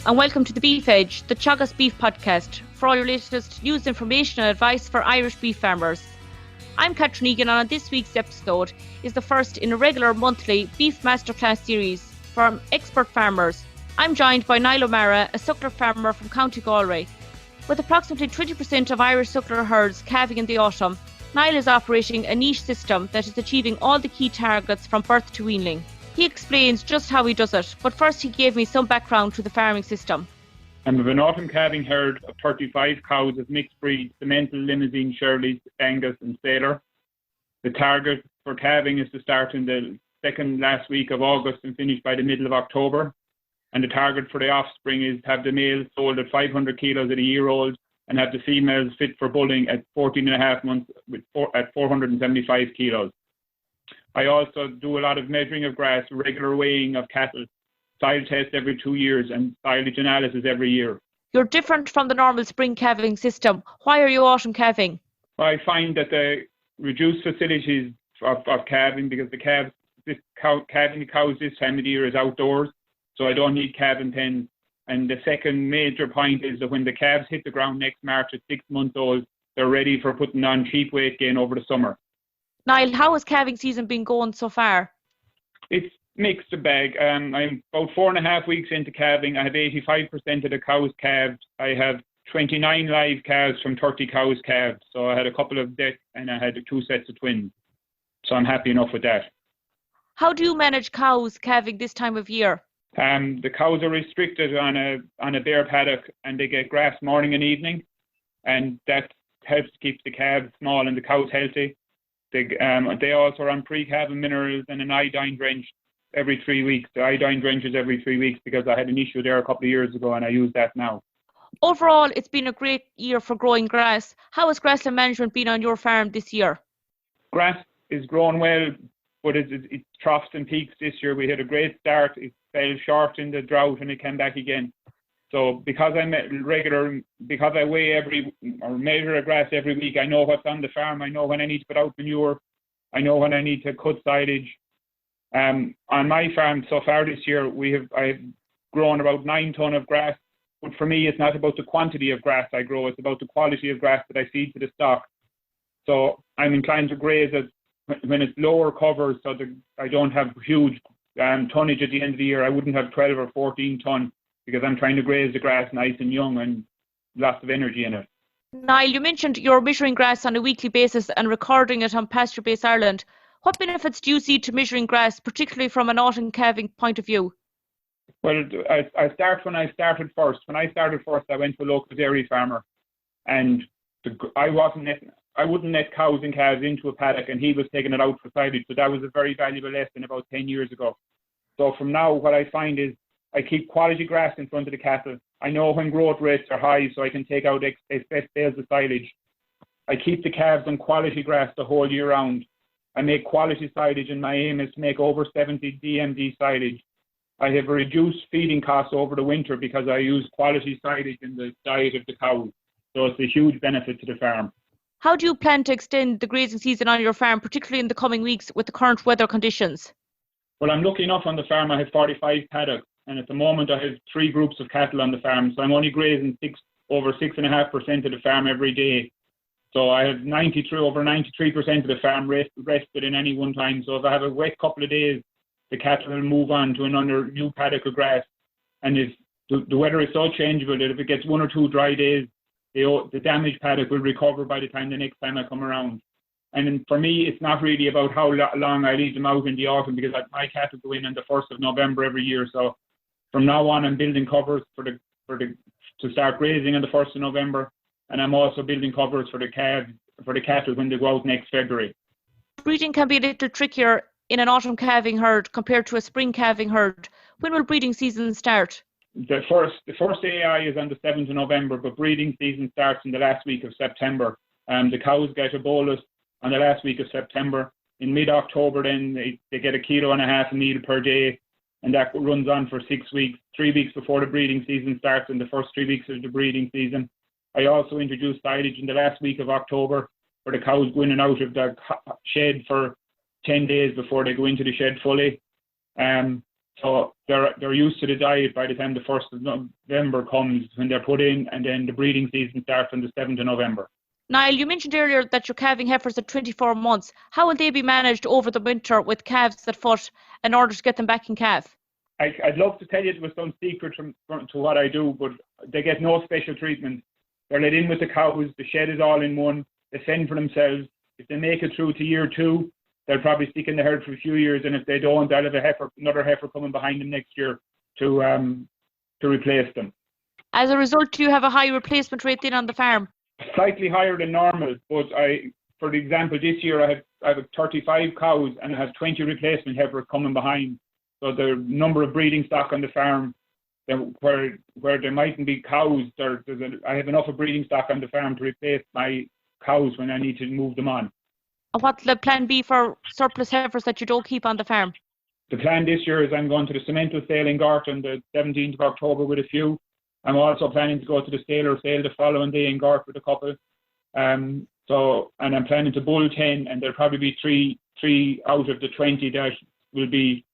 and welcome to the Beef Edge, the Teagasc Beef Podcast, for all your latest news, information and advice for Irish beef farmers. I'm Catherine Egan, and on this week's episode is the first in a regular monthly Beef Masterclass series from expert farmers. I'm joined by Niall O'Meara, a suckler farmer from County Galway. With approximately 20% of Irish suckler herds calving in the autumn, Niall is operating a niche system that is achieving all the key targets from birth to weanling. He explains just how he does it, but first he gave me some background to the farming system. I have an autumn calving herd of 35 cows of mixed breeds, Simmental, Limousin, Shirley, Angus and Sailor. The target for calving is to start in the second last week of August and finish by the middle of October. And the target for the offspring is to have the males sold at 500 kilos at a year old and have the females fit for bulling at 14 and a half months at 475 kilos. I also do a lot of measuring of grass, regular weighing of cattle, soil test every 2 years and silage analysis every year. You're different from the normal spring calving system. Why are you autumn calving? I find that the reduced facilities of calving, because calving the cows this time of the year is outdoors, so I don't need calving pens. And the second major point is that when the calves hit the ground next March at 6 months old, they're ready for putting on cheap weight gain over the summer. Niall, how has calving season been going so far? It's mixed bag. I'm about 4.5 weeks into calving. I have 85% of the cows calved. I have 29 live calves from 30 cows calved. So I had a couple of deaths and I had 2 sets of twins. So I'm happy enough with that. How do you manage cows calving this time of year? The cows are restricted on a bare paddock and they get grass morning and evening. And that helps keep the calves small and the cows healthy. They also are on pre-calving minerals and an iodine drench every 3 weeks. The iodine drench is every 3 weeks because I had an issue there a couple of years ago and I use that now. Overall, it's been a great year for growing grass. How has grassland management been on your farm this year? Grass is growing well, but it's troughs and peaks this year. We had a great start. It fell short in the drought and it came back again. So because I weigh measure a grass every week, I know what's on the farm. I know when I need to put out manure. I know when I need to cut silage. On my farm so far this year, I've grown about 9 ton of grass. But for me, it's not about the quantity of grass I grow. It's about the quality of grass that I feed to the stock. So I'm inclined to graze it when it's lower covers, so that I don't have huge tonnage at the end of the year. I wouldn't have 12 or 14 ton. Because I'm trying to graze the grass nice and young and lots of energy in it. Niall, you mentioned you're measuring grass on a weekly basis and recording it on Pasture Base Ireland. What benefits do you see to measuring grass, particularly from an autumn calving point of view? Well, I start when I started first. When I started first, I went to a local dairy farmer, and I wouldn't let cows and calves into a paddock, and he was taking it out for silage. So that was a very valuable lesson about 10 years ago. So from now, what I find is I keep quality grass in front of the cattle. I know when growth rates are high, so I can take out excess bales of silage. I keep the calves on quality grass the whole year round. I make quality silage, and my aim is to make over 70 DMD silage. I have reduced feeding costs over the winter because I use quality silage in the diet of the cows. So it's a huge benefit to the farm. How do you plan to extend the grazing season on your farm, particularly in the coming weeks with the current weather conditions? Well, I'm lucky enough on the farm. I have 45 paddocks. And at the moment, I have 3 groups of cattle on the farm. So I'm only grazing over 6.5% of the farm every day. So I have over 93% of the farm rested in any one time. So if I have a wet couple of days, the cattle will move on to another new paddock of grass. And if the weather is so changeable that if it gets 1 or 2 dry days, the damaged paddock will recover by the next time I come around. And for me, it's not really about how long I leave them out in the autumn, because my cattle go in on the 1st of November every year. So from now on, I'm building covers to start grazing on the 1st of November, and I'm also building covers for the cattle when they go out next February. Breeding can be a little trickier in an autumn calving herd compared to a spring calving herd. When will breeding season start? The first AI is on the 7th of November, but breeding season starts in the last week of September. The cows get a bolus on the last week of September. In mid-October, then they get 1.5 kilos of meal per day. And that runs on for 6 weeks, 3 weeks before the breeding season starts, in the first 3 weeks of the breeding season. I also introduced silage in the last week of October, where the cows go in and out of the shed for 10 days before they go into the shed fully. So they're used to the diet by the time the 1st of November comes, when they're put in, and then the breeding season starts on the 7th of November. Niall, you mentioned earlier that you're calving heifers at 24 months. How will they be managed over the winter with calves at foot in order to get them back in calf? I'd love to tell you it was some secret to what I do, but they get no special treatment. They're let in with the cows. The shed is all in one. They fend for themselves. If they make it through to year 2, they'll probably stick in the herd for a few years, and if they don't, they'll have another heifer coming behind them next year to replace them. As a result, do you have a high replacement rate then on the farm? Slightly higher than normal, but for example, this year I have 35 cows and I have 20 replacement heifers coming behind. So the number of breeding stock on the farm, where there mightn't be cows, I have enough of breeding stock on the farm to replace my cows when I need to move them on. And what will the plan be for surplus heifers that you don't keep on the farm? The plan this year is I'm going to the cemental sale in Gort on the 17th of October with a few. I'm also planning to go to the sailor sale the following day in Gort with a couple. And I'm planning to bull 10, and there'll probably be three out of the 20 that will be.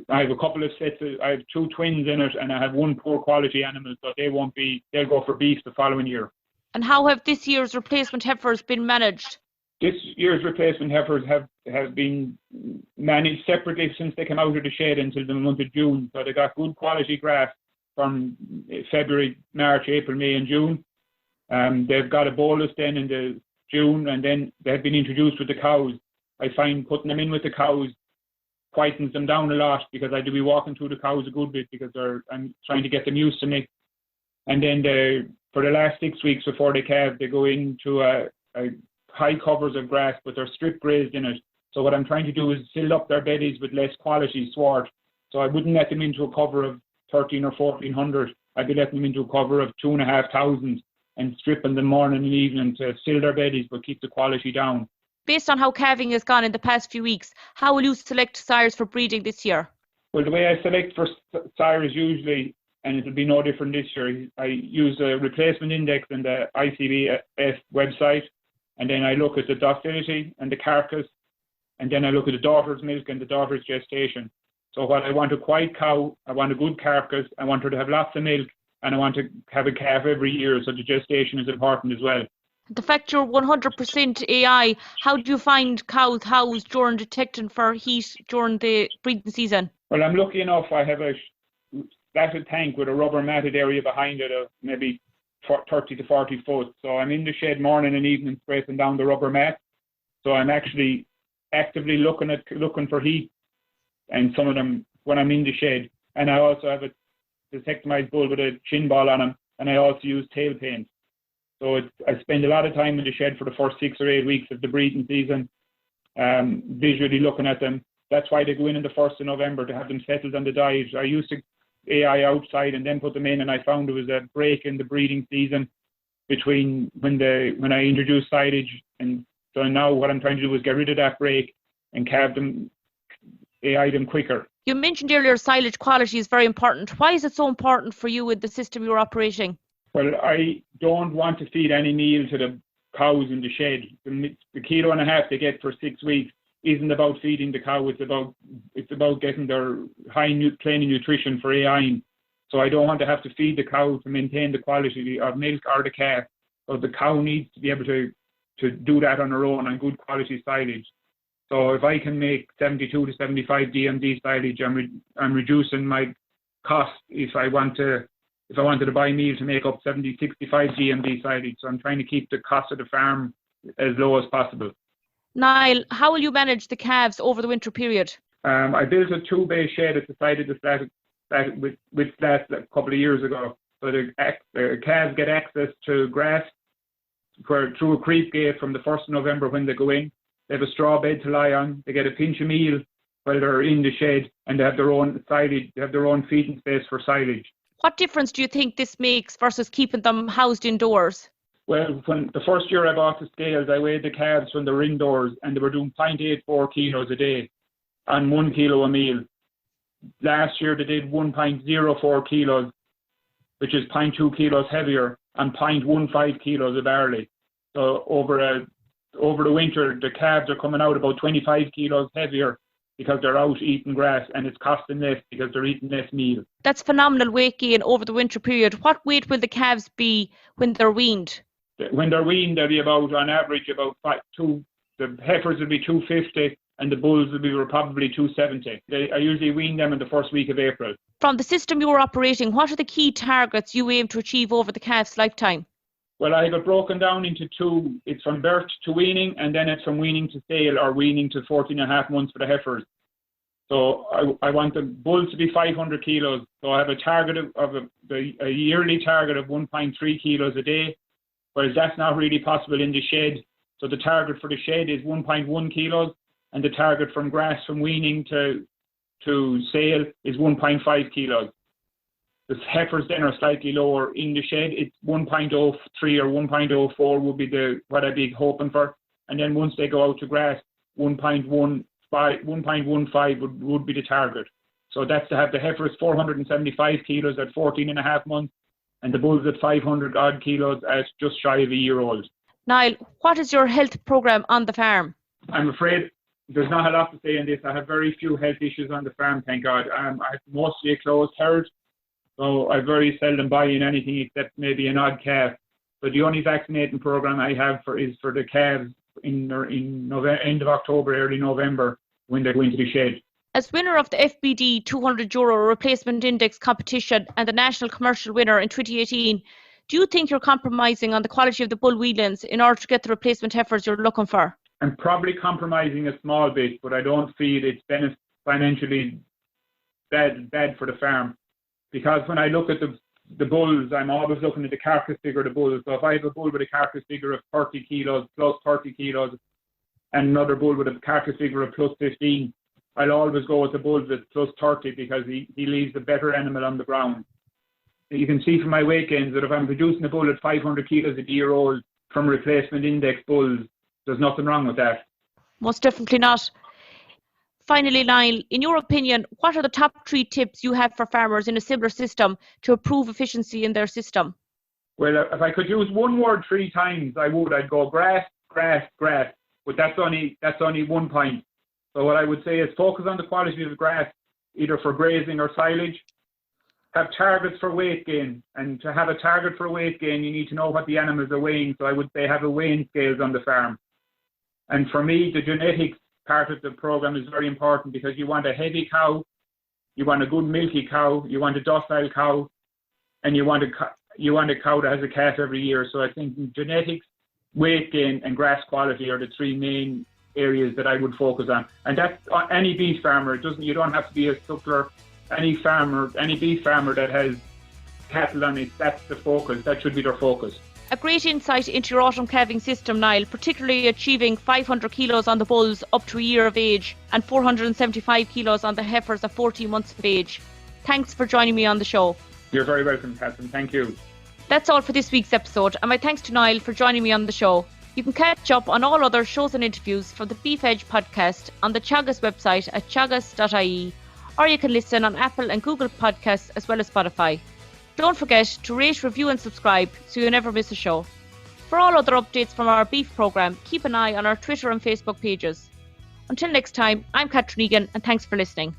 I have a couple of sets. I have 2 twins in it, and I have 1 poor quality animal, so they'll go for beef the following year. And how have this year's replacement heifers been managed? This year's replacement heifers have been managed separately since they came out of the shed until the month of June. So they got good quality grass from February, March, April, May and June. They've got a bolus then in the June, and then they've been introduced with the cows. I find putting them in with the cows quietens them down a lot, because I do be walking through the cows a good bit, because I'm trying to get them used to me. And then for the last 6 weeks before they calve, they go into a high covers of grass, but they're strip grazed in it. So what I'm trying to do is fill up their beddys with less quality sward. So I wouldn't let them into a cover of 13 or 1400. I'd be letting them into a cover of 2,500 and stripping them morning and evening to fill their beddys but keep the quality down. Based on how calving has gone in the past few weeks, how will you select sires for breeding this year? Well, the way I select for sires usually, and it'll be no different this year, I use a replacement index in the ICBF website, and then I look at the docility and the carcass, and then I look at the daughter's milk and the daughter's gestation. So what I want a quiet cow, I want a good carcass, I want her to have lots of milk, and I want to have a calf every year, so the gestation is important as well. The fact you're 100% AI, how do you find cows housed during detecting for heat during the breeding season? Well, I'm lucky enough, I have a slatted tank with a rubber matted area behind it of maybe 30 to 40 foot. So I'm in the shed morning and evening scraping down the rubber mat. So I'm actually actively looking for heat, and some of them when I'm in the shed. And I also have a detectomized bull with a chin ball on him, and I also use tail paint. So I spend a lot of time in the shed for the first 6 or 8 weeks of the breeding season, visually looking at them. That's why they go in the 1st of November, to have them settled on the diet. I used to AI outside and then put them in, and I found there was a break in the breeding season between when I introduced silage, and so now what I'm trying to do is get rid of that break and calve them, AI them quicker. You mentioned earlier silage quality is very important. Why is it so important for you with the system you're operating? Well, I don't want to feed any meal to the cows in the shed. The kilo and a half they get for 6 weeks isn't about feeding the cow. It's about getting their high plain nutrition for AI. So I don't want to have to feed the cow to maintain the quality of milk or the calf. So the cow needs to be able to do that on her own on good quality silage. So if I can make 72 to 75 DMD silage, I'm reducing my cost if I wanted to buy meal to make up 70, 65 GMD silage. So I'm trying to keep the cost of the farm as low as possible. Niall, how will you manage the calves over the winter period? I built a 2-bay shed at the side of the flat with slats a couple of years ago. So the calves get access to grass through a creep gate from the 1st of November when they go in. They have a straw bed to lie on. They get a pinch of meal while they're in the shed, and they have their own silage. They have their own feeding space for silage. What difference do you think this makes versus keeping them housed indoors? Well, when the first year I bought the scales, I weighed the calves when they were indoors, and they were doing 0.84 kilos a day on 1 kilo of meal. Last year they did 1.04 kilos, which is 0.2 kilos heavier, and 0.15 kilos of barley. So over the winter, the calves are coming out about 25 kilos heavier because they're out eating grass, and it's costing less because they're eating less meal. That's phenomenal weight gain over the winter period. What weight will the calves be when they're weaned? When they're weaned, they'll be on average about the heifers will be 250 and the bulls will be probably 270. I usually wean them in the first week of April. From the system you're operating, what are the key targets you aim to achieve over the calf's lifetime? Well, I have it broken down into two. It's from birth to weaning, and then it's from weaning to sale, or weaning to 14.5 months for the heifers. So I want the bulls to be 500 kilos. So I have a target a yearly target of 1.3 kilos a day, whereas that's not really possible in the shed. So the target for the shed is 1.1 kilos, and the target from grass, from weaning to sale, is 1.5 kilos. The heifers then are slightly lower in the shed. It's 1.03 or 1.04 would be what I'd be hoping for. And then once they go out to grass, 1.15 would be the target. So that's to have the heifers 475 kilos at 14.5 months, and the bulls at 500 odd kilos at just shy of a year old. Niall, what is your health program on the farm? I'm afraid there's not a lot to say on this. I have very few health issues on the farm, thank God. I have mostly a closed herd, so I very seldom buy in anything except maybe an odd calf. But the only vaccinating program I have is for the calves in November, end of October, early November, when they go into the shed. As winner of the FBD €200 replacement index competition and the national commercial winner in 2018, do you think you're compromising on the quality of the bull weanlings in order to get the replacement heifers you're looking for? I'm probably compromising a small bit, but I don't feel it's financially bad for the farm. Because when I look at the bulls, I'm always looking at the carcass figure of the bulls. So if I have a bull with a carcass figure of 30 kilos, plus 30 kilos, and another bull with a carcass figure of plus 15, I'll always go with the bull with plus 30 because he leaves a better animal on the ground. You can see from my weight gains that if I'm producing a bull at 500 kilos a year old from replacement index bulls, there's nothing wrong with that. Most definitely not. Finally, Niall, in your opinion, what are the top 3 tips you have for farmers in a similar system to improve efficiency in their system? Well, if I could use one word 3 times, I'd go grass, grass, grass. But that's only one point. So what I would say is focus on the quality of the grass, either for grazing or silage. Have targets for weight gain. And to have a target for weight gain, you need to know what the animals are weighing. So I would say have a weighing scales on the farm. And for me, the genetics part of the program is very important because you want a heavy cow, you want a good milky cow, you want a docile cow, and you want a cow that has a calf every year. So I think genetics, weight gain, and grass quality are the 3 main areas that I would focus on. And that's any beef farmer. You don't have to be a suckler. Any beef farmer that has cattle on it, that's the focus. That should be their focus. A great insight into your autumn calving system, Niall, particularly achieving 500 kilos on the bulls up to a year of age and 475 kilos on the heifers at 14 months of age. Thanks for joining me on the show. You're very welcome, Catherine. Thank you. That's all for this week's episode, and my thanks to Niall for joining me on the show. You can catch up on all other shows and interviews from the Beef Edge podcast on the Teagasc website at teagasc.ie, or you can listen on Apple and Google Podcasts as well as Spotify. Don't forget to rate, review and subscribe so you never miss a show. For all other updates from our beef programme, keep an eye on our Twitter and Facebook pages. Until next time, I'm Catherine Egan and thanks for listening.